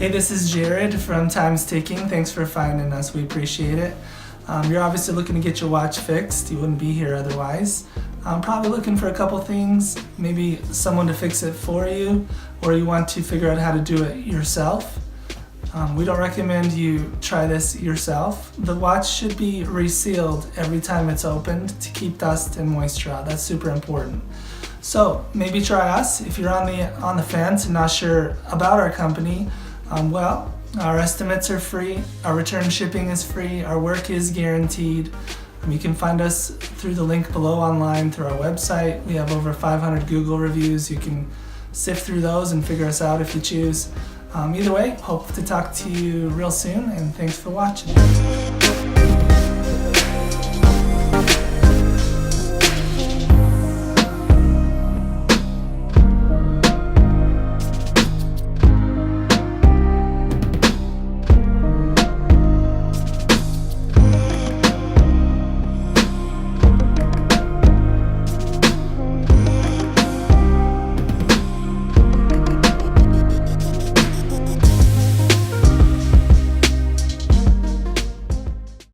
Hey, this is Jared from Time's Ticking. Thanks for finding us. We appreciate it. You're obviously looking to get your watch fixed. You wouldn't be here otherwise. Probably looking for a couple things, maybe someone to fix it for you, or you want to figure out how to do it yourself. We don't recommend you try this yourself. The watch should be resealed every time it's opened to keep dust and moisture out. That's super important. So maybe try us. If you're on the fence and not sure about our company, our estimates are free, our return shipping is free, our work is guaranteed. You can find us through the link below online through our website. We have over 500 Google reviews. You can sift through those and figure us out if you choose. Either way, hope to talk to you real soon, and thanks for watching.